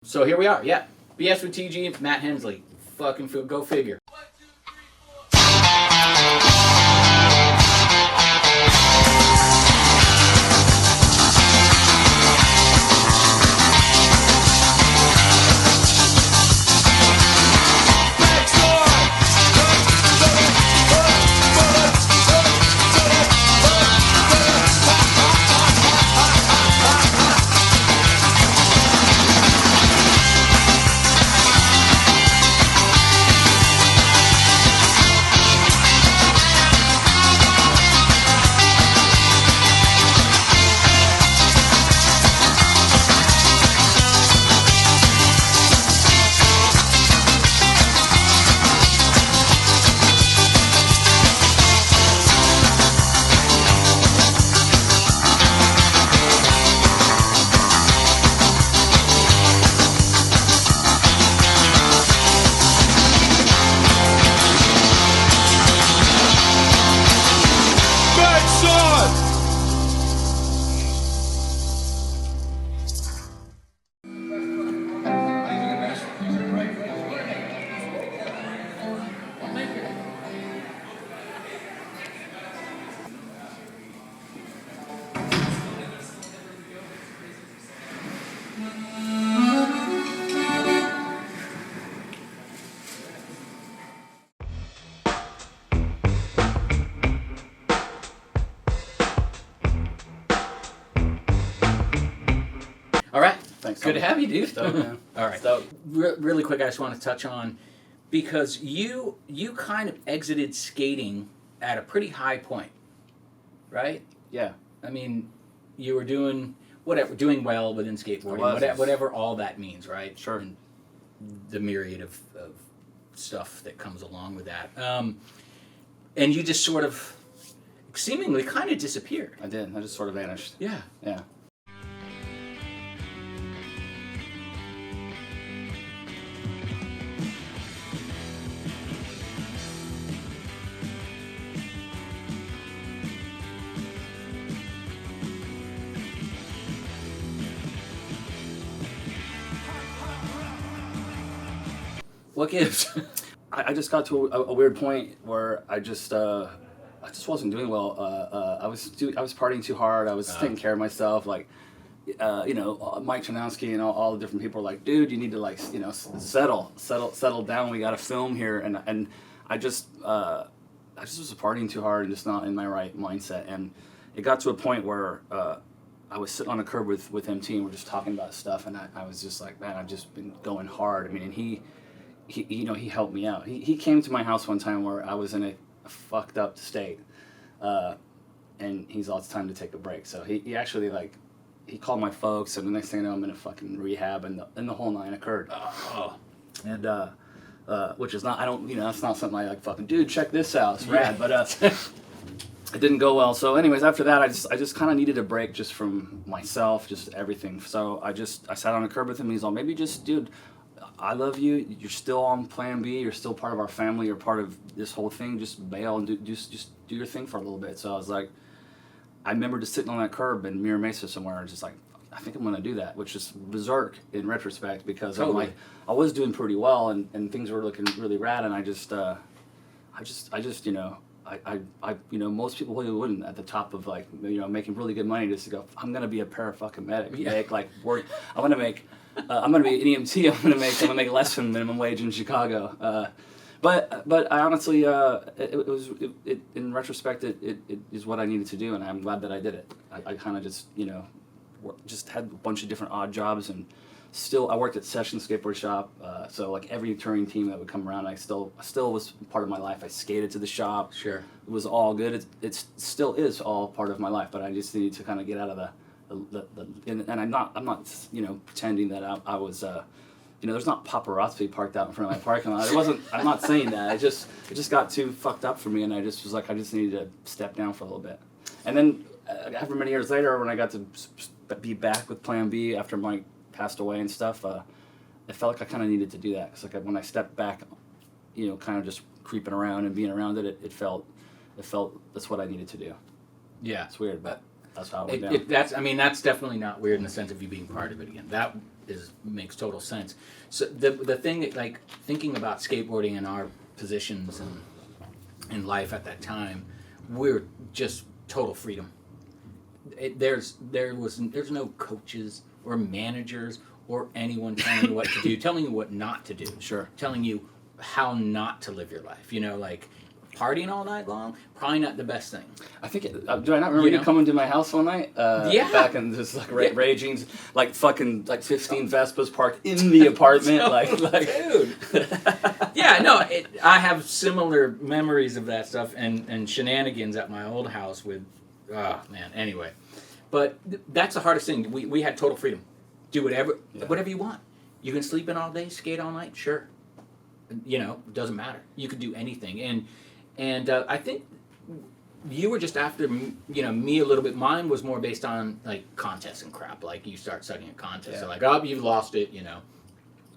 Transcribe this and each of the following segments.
So here we are. Yeah, BS with TG, Matt Hensley. Fucking food. Go figure. All right. Thanks. Good to have you, dude. Yeah. All right. So, really quick, I just want to touch on because you kind of exited skating at a pretty high point, right? Yeah. I mean, you were doing doing well within skateboarding, whatever all that means, right? Sure. And the myriad of stuff that comes along with that. And you just sort of seemingly kind of disappeared. I did. I just sort of vanished. Yeah. Yeah. What gives? I just got to a weird point where I just wasn't doing well. I was partying too hard. I was taking care of myself. Like, Mike Chanowski and all the different people were like, dude, you need to settle down. We got to film here. And I just was partying too hard and just not in my right mindset. And it got to a point where I was sitting on a curb with MT and we're just talking about stuff. And I was just like, man, I've just been going hard. I mean, and he helped me out. He came to my house one time where I was in a fucked up state, and he's all, it's time to take a break. So he actually he called my folks, and the next thing I know, I'm in a fucking rehab, and the whole nine occurred. And which is not, I don't, that's not something I like fucking, dude, check this out, it's rad. But it didn't go well. So anyways, after that, I just kind of needed a break just from myself, just everything. So I sat on a curb with him, and he's all, maybe just, dude, I love you. You're still on Plan B. You're still part of our family. You're part of this whole thing. Just bail and just do your thing for a little bit. So I was like, I remember just sitting on that curb in Mira Mesa somewhere, and just like, I think I'm gonna do that, which is berserk in retrospect because I'm like, I was doing pretty well and things were looking really rad, and I just most people wouldn't at the top of making really good money just to go, I'm gonna be a para-fucking medic, make work. I'm gonna be an EMT. I'm gonna make less than minimum wage in Chicago. But I honestly, it in retrospect, it is what I needed to do, and I'm glad that I did it. I kind of just had a bunch of different odd jobs, and still I worked at Session Skateboard Shop. So like every touring team that would come around, I still was part of my life. I skated to the shop. Sure. It was all good. It still is all part of my life, but I just needed to kind of get out of and I'm not pretending that I was there's not paparazzi parked out in front of my parking lot. I'm not saying that. It just got too fucked up for me, and I just was like, I just needed to step down for a little bit. And then after many years later, when I got to be back with Plan B after Mike passed away and stuff, I felt like I kind of needed to do that, because when I stepped back, kind of just creeping around and being around it felt that's what I needed to do. Yeah, it's weird, but that's how it went down. That's definitely not weird in the sense of you being part of it again. That makes total sense. So the thing that, like, thinking about skateboarding and our positions and in life at that time, we're just total freedom. There's no coaches or managers or anyone telling you what to do, telling you what not to do. Sure. Telling you how not to live your life. You know, like partying all night long, probably not the best thing. I think, do I not remember you coming to my house one night? Yeah. Back in just like raging, like fucking like 15 Vespas parked in the apartment, like dude. Yeah, no, I have similar memories of that stuff and shenanigans at my old house with, oh man, anyway. But that's the hardest thing. We had total freedom. Do whatever you want. You can sleep in all day, skate all night, sure. You know, it doesn't matter. You could do anything. And I think you were just after, you know, me a little bit. Mine was more based on like contests and crap. Like you start sucking at contests. Yeah. So like, oh, you've lost it, you know.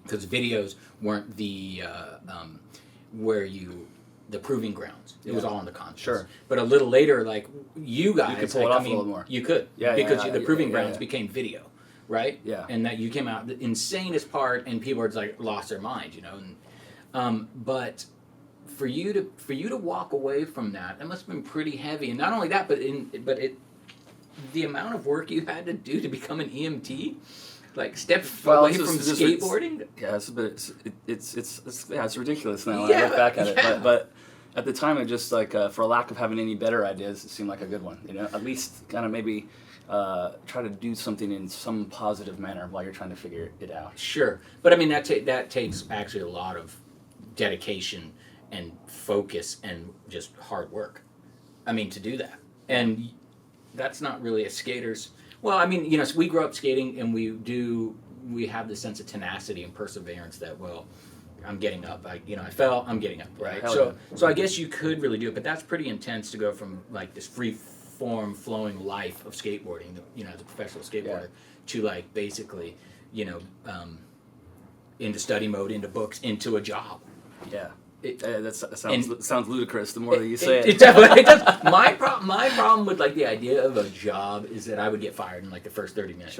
Because videos weren't the the proving grounds. It was all in the contest. Sure. But a little later, like you guys, you could pull like, it off a little more. You could, because the proving grounds became video, right? Yeah. And that you came out the insanest part, and people were just like lost their mind, you know. And but for you to walk away from that must have been pretty heavy. And not only that, but the amount of work you had to do to become an EMT. Like step away from skateboarding. Yeah, it's ridiculous now. Yeah, I look back at it, but at the time, it just like for lack of having any better ideas, it seemed like a good one. You know, at least kind of maybe try to do something in some positive manner while you're trying to figure it out. Sure, but I mean that takes actually a lot of dedication and focus and just hard work. I mean to do that, and that's not really a skater's. Well, I mean, you know, so we grew up skating, and we have this sense of tenacity and perseverance that, well, I'm getting up. I fell, I'm getting up, right? So I guess you could really do it, but that's pretty intense to go from like this free form flowing life of skateboarding, you know, as a professional skateboarder, to like basically, you know, into study mode, into books, into a job. Yeah. That sounds ludicrous. The more that you say it, it definitely does. My problem with like the idea of a job is that I would get fired in like the first 30 minutes.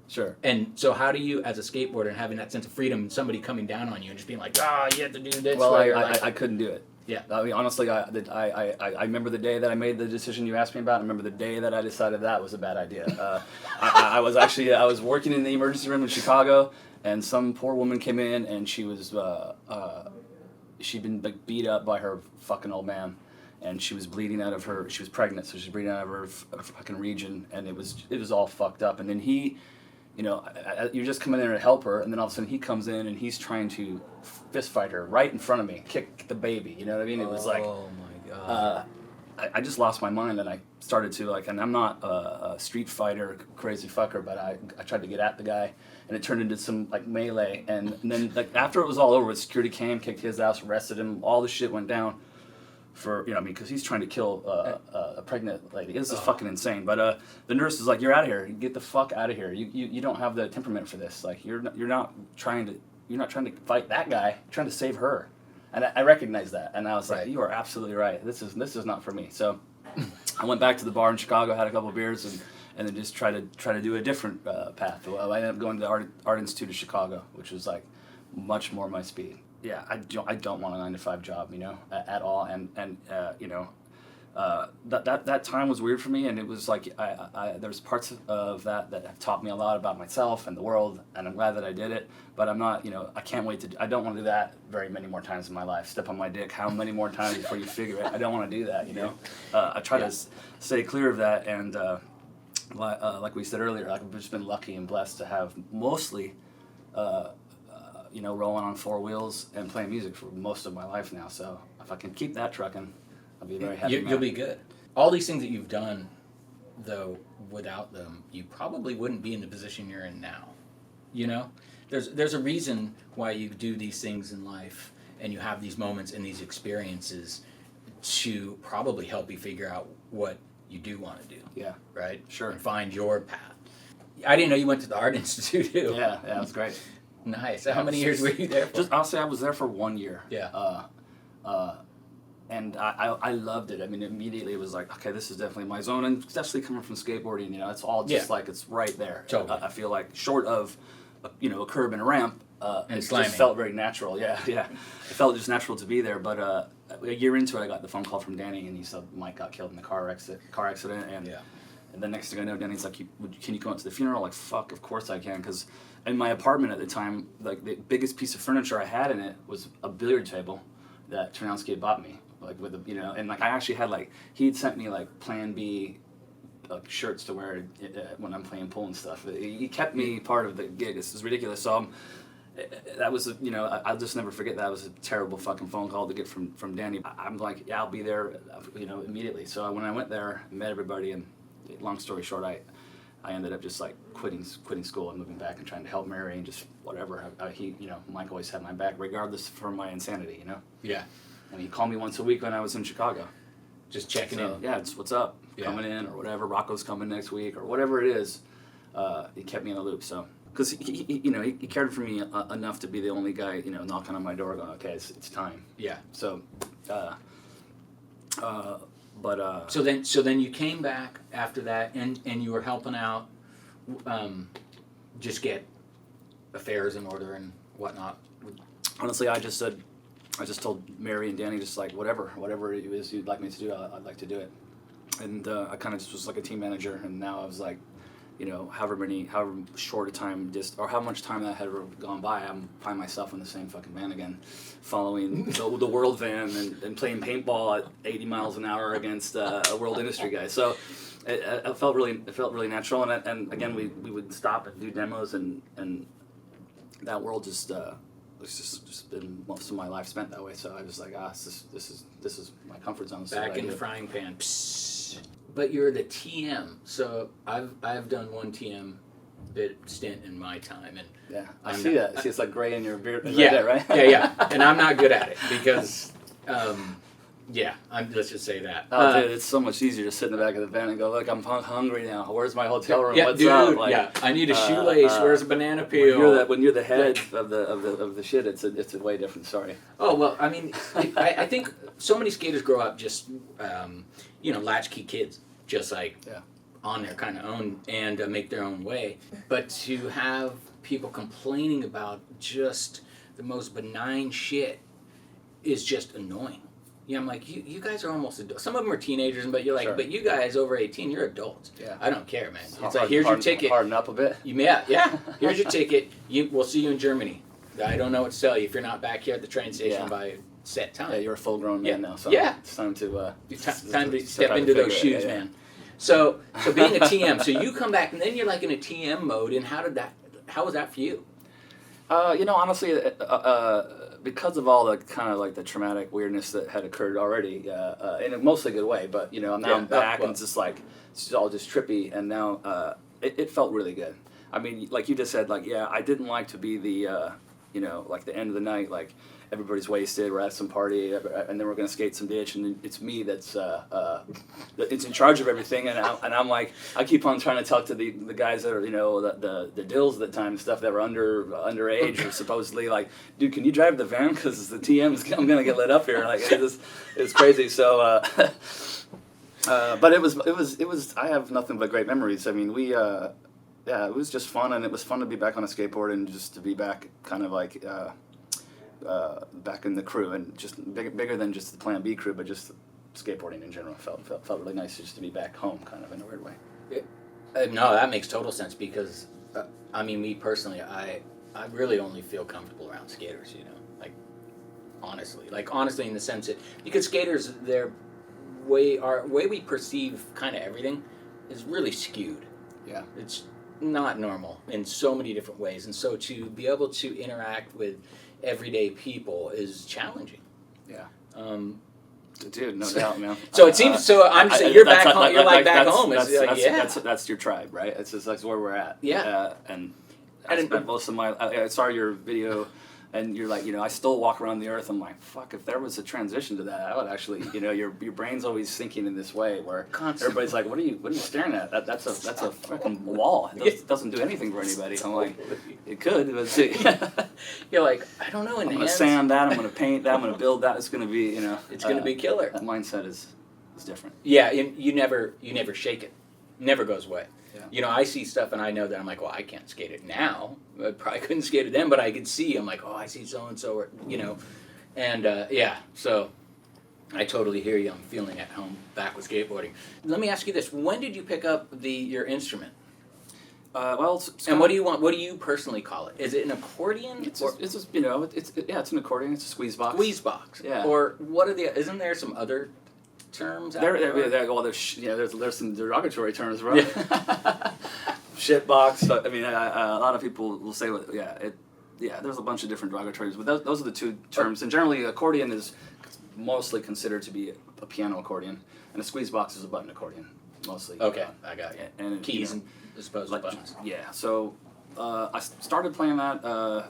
Sure. And so, how do you, as a skateboarder, and having that sense of freedom, and somebody coming down on you and just being like, you have to do this? Well, I couldn't do it. Yeah. I mean, honestly, I remember the day that I made the decision you asked me about. I remember the day that I decided that was a bad idea. I was working in the emergency room in Chicago, and some poor woman came in, and she was she'd been like beat up by her fucking old man, and she was bleeding out of her. She was pregnant, so she was bleeding out of her fucking region, and it was all fucked up. And then he, you know, you're just coming in there to help her, and then all of a sudden he comes in and he's trying to fist fight her right in front of me, kick the baby. You know what I mean? It was like, oh my god. I just lost my mind, and I started to like, and I'm not a street fighter crazy fucker, but I tried to get at the guy, and it turned into some like melee, and then like after it was all over, security came, kicked his ass, arrested him, all the shit went down for, you know, I mean, because he's trying to kill a pregnant lady. This is fucking insane. But the nurse is like, you're out of here, get the fuck out of here. You don't have the temperament for this. Like you're not trying to fight that guy. You're trying to save her. And I recognized that, and I was like, "You are absolutely right. This is not for me." So, I went back to the bar in Chicago, had a couple of beers, and then just try to do a different path. Well, I ended up going to the Art Institute of Chicago, which was like much more my speed. Yeah, I don't want a 9-to-5 job, you know, at all, and you know. That time was weird for me, and it was like there's parts of that have taught me a lot about myself and the world, and I'm glad that I did it. But I'm not, you know, I can't wait I don't want to do that very many more times in my life. Step on my dick how many more times before you figure it? I don't want to do that, you know. I try to stay clear of that, and like we said earlier, I've just been lucky and blessed to have mostly, you know, rolling on 4 wheels and playing music for most of my life now. So if I can keep that trucking, I'll be very happy. You'll be good. All these things that you've done, though, without them, you probably wouldn't be in the position you're in now. You know, there's a reason why you do these things in life, and you have these moments and these experiences to probably help you figure out what you do want to do. Yeah. Right. Sure. And find your path. I didn't know you went to the Art Institute too. Yeah, it was great. Nice. How many years were you there for? Honestly, I was there for 1 year. Yeah. And I loved it. I mean, immediately it was like, okay, this is definitely my zone, and especially coming from skateboarding, you know, it's all just like, it's right there. Totally. I feel like short of a curb and a ramp. And it slamming. just felt very natural. Yeah. It felt just natural to be there. But a year into it, I got the phone call from Danny, and he said Mike got killed in the car accident, and the next thing I know, Danny's like, "Can you come out to the funeral?" Like, fuck, of course I can, because in my apartment at the time, like the biggest piece of furniture I had in it was a billiard table that Ternowski had bought me, like with and like I actually had like he'd sent me like Plan B. Like shirts to wear when I'm playing pool and stuff. He kept me part of the gig. This is ridiculous. So that was, I'll just never forget that. It was a terrible fucking phone call to get from Danny. I'm like, yeah, I'll be there, immediately. So when I went there, I met everybody, and long story short, I ended up just like quitting school and moving back and trying to help Mary and just whatever. Mike always had my back, regardless from my insanity, Yeah. And he called me once a week when I was in Chicago. Just checking in. Yeah, it's what's up, coming in or whatever. Rocco's coming next week or whatever it is. He kept me in the loop, so because he cared for me enough to be the only guy knocking on my door going, okay, it's time. Yeah. So, So then you came back after that, and you were helping out, just get affairs in order and whatnot. Honestly, I just told Mary and Danny, just like whatever it is you'd like me to do, I'd like to do it. And I kind of just was like a team manager, and now I was like, however short a time or how much time that had gone by, I'm find myself in the same fucking van again, following the world van and playing paintball at 80 miles an hour against a world industry guy. So it felt really natural, and again we would stop and do demos, and that world just it's just been most of my life spent that way. So I was like, this is my comfort zone. Back in the frying pan. Psst. But you're the TM, so I've done one TM bit stint in my time, and yeah, I see that. See, it's like gray in your beard. Yeah, right there, right? yeah, and I'm not good at it because, let's just say that. Oh, dude, it's so much easier to sit in the back of the van and go, look, I'm hungry now. Where's my hotel room? Yeah, What's dude, up? Like, yeah, I need a shoelace. Where's a banana peel? When you're the head of the shit, it's a way different story. Oh well, I mean, I think so many skaters grow up just latchkey kids, just like on their kind of own and make their own way. But to have people complaining about just the most benign shit is just annoying. Yeah, I'm like, you guys are almost adults. Some of them are teenagers, but you're like, but you guys over 18, you're adults. Yeah. I don't care, man. It's like, here's your ticket. Harden up a bit. Yeah. Here's your ticket. We'll see you in Germany. I don't know what to tell you if you're not back here at the train station by set time. Yeah, you're a full-grown man now, so it's time to time to step into those shoes, man. So being a TM, so you come back and then you're like in a TM mode, and how was that for you? Honestly, because of all the kind of like the traumatic weirdness that had occurred already, in a mostly good way, but I'm back and it's just like, it's all just trippy, and now it felt really good. I mean, like you just said, like, I didn't like to be the, like the end of the night, like everybody's wasted, we're at some party, and then we're going to skate some ditch, and it's me that's it's in charge of everything, and I'm like, I keep on trying to talk to the guys that are, the dills at the time and stuff that were underage or supposedly like, dude, can you drive the van, because the TM I'm going to get lit up here, like, it's crazy, so, but it was, I have nothing but great memories. I mean, it was just fun, and it was fun to be back on a skateboard and just to be back kind of like, back in the crew, and just bigger than just the Plan B crew, but just skateboarding in general felt really nice just to be back home, kind of in a weird way. No, that makes total sense, because I mean, me personally, I really only feel comfortable around skaters, like honestly in the sense that, because skaters, our way we perceive kind of everything is really skewed. Yeah, it's not normal in so many different ways, and so to be able to interact with everyday people is challenging. Yeah. Dude, no doubt, man. So it seems. So I'm just saying, you're back home. You're like back home. That's your tribe, right? It's just that's where we're at. Yeah. And I spent most of my. I saw your video, and you're like, I still walk around the earth. I'm like, fuck. If there was a transition to that, I would actually, your brain's always thinking in this way where constantly. Everybody's like, what are you staring at? That's a fucking wall. It doesn't do anything for anybody. I'm like, it could. But see. You're like, I don't know. I'm gonna sand that. I'm gonna paint that. I'm gonna build that. It's gonna be, it's gonna be killer. That mindset is different. Yeah, you never shake it. Never goes away. You know, I see stuff and I know that I'm like, well, I can't skate it now. I probably couldn't skate it then, but I could see. I'm like, oh, I see so and so, or you know, and yeah. So I totally hear you. I'm feeling at home back with skateboarding. Let me ask you this: when did you pick up your instrument? Well, And what do you want? What do you personally call it? Is it an accordion? It's just, you know, it's an accordion. It's a squeeze box. Squeeze box. Yeah. Or what are the? Isn't there some other terms? Out there? Well, there's some derogatory terms, right? Yeah. Shit box. I mean, a lot of people will say, there's a bunch of different derogatories, but those are the two terms. And generally, accordion is mostly considered to be a piano accordion, and a squeeze box is a button accordion, mostly. Okay, I got you. And keys you know, and disposable buttons. Yeah. So I started playing that. I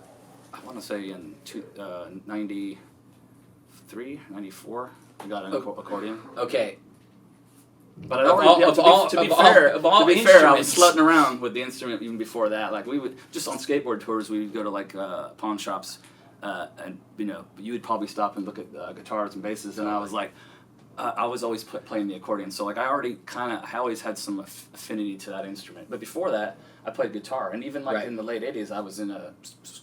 want to say in 93, 94. I got an accordion. Okay. But to be fair, I was instruments- slutting around with the instrument even before that. Like we would just on skateboard tours, we would go to like pawn shops, and you know you would probably stop and look at guitars and basses, and I was like, I was always playing the accordion, so like I always had some affinity to that instrument. But before that, I played guitar, and even like in the late '80s, I was in a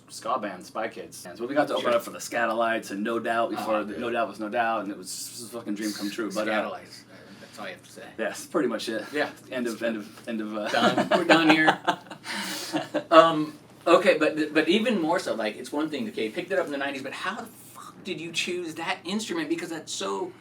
ska band, Spy Kids. So we got to open up for the Scatolites and No Doubt before No Doubt was No Doubt, and it was a fucking dream come true. But Scatolites. That's all you have to say. Yeah, that's pretty much it. Yeah. End of. Done. We're done here. Okay, but even more so, like it's one thing. Okay, you picked it up in the '90s, but how the fuck did you choose that instrument? Because that's so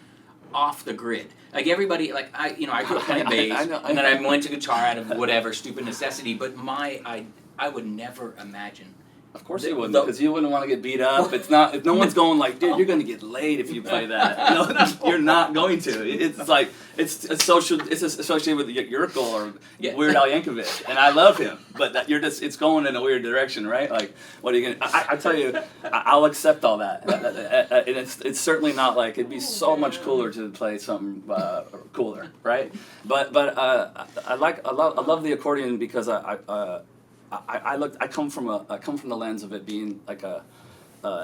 off the grid. Like everybody, like I grew up playing bass, and then I went to guitar out of whatever stupid necessity. But I would never imagine. Of course you wouldn't, because you wouldn't want to get beat up. It's not. If no one's going like, dude, you're gonna get laid if you play that. No, you're not going to. It's like it's associated with Urkel or Weird Al Yankovic, and I love him, but it's going in a weird direction, right? Like, what are you gonna? I tell you, I'll accept all that, and it's certainly not like it'd be so much cooler to play something cooler, right? But I love the accordion because I come from the lens of it being like an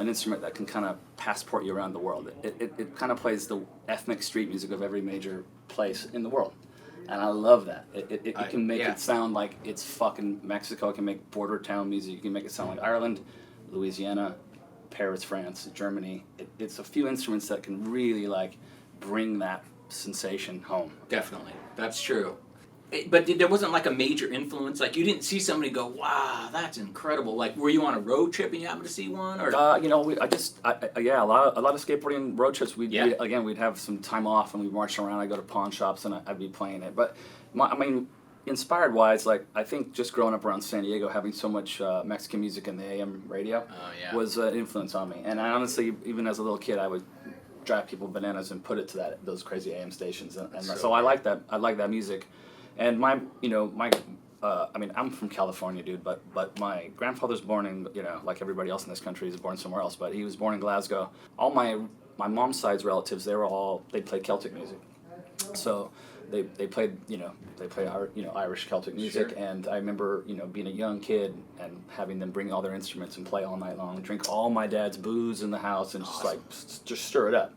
instrument that can kind of passport you around the world. It kind of plays the ethnic street music of every major place in the world, and I love that. It can make it sound like it's fucking Mexico. It can make border town music. You can make it sound like Ireland, Louisiana, Paris, France, Germany. It's a few instruments that can really like bring that sensation home. Definitely, that's true. But there wasn't like a major influence. Like you didn't see somebody go, "Wow, that's incredible!" Like, were you on a road trip and you happened to see one, or? A lot of skateboarding road trips. We'd have some time off and we'd march around. I'd go to pawn shops and I'd be playing it. But inspired wise, like I think just growing up around San Diego, having so much Mexican music in the AM radio was an influence on me. And I honestly, even as a little kid, I would drive people bananas and put it to those crazy AM stations. And so I like that. I like that music. And I'm from California, dude, but my grandfather's born in, like everybody else in this country is born somewhere else, but he was born in Glasgow. All my mom's side's relatives, they played Celtic music. So they played Irish Celtic music, Sure. And I remember, being a young kid and having them bring all their instruments and play all night long, drink all my dad's booze in the house and just stir it up.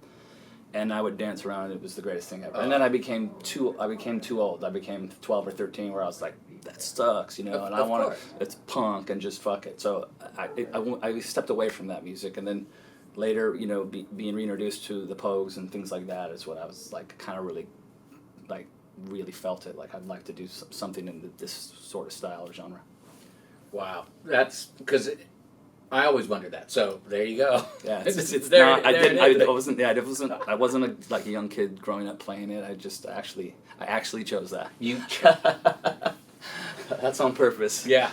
And I would dance around, and it was the greatest thing ever. And then I became too old. I became 12 or 13, where I was like, that sucks, and I want to. It's punk and just fuck it. So I stepped away from that music, and then later, being reintroduced to the Pogues and things like that is what I was like, kind of really felt it. Like I'd like to do something in this sort of style or genre. Wow, that's because. I always wondered that. So there you go. Yeah, I wasn't a young kid growing up playing it. I actually chose that. You. That's on purpose. Yeah.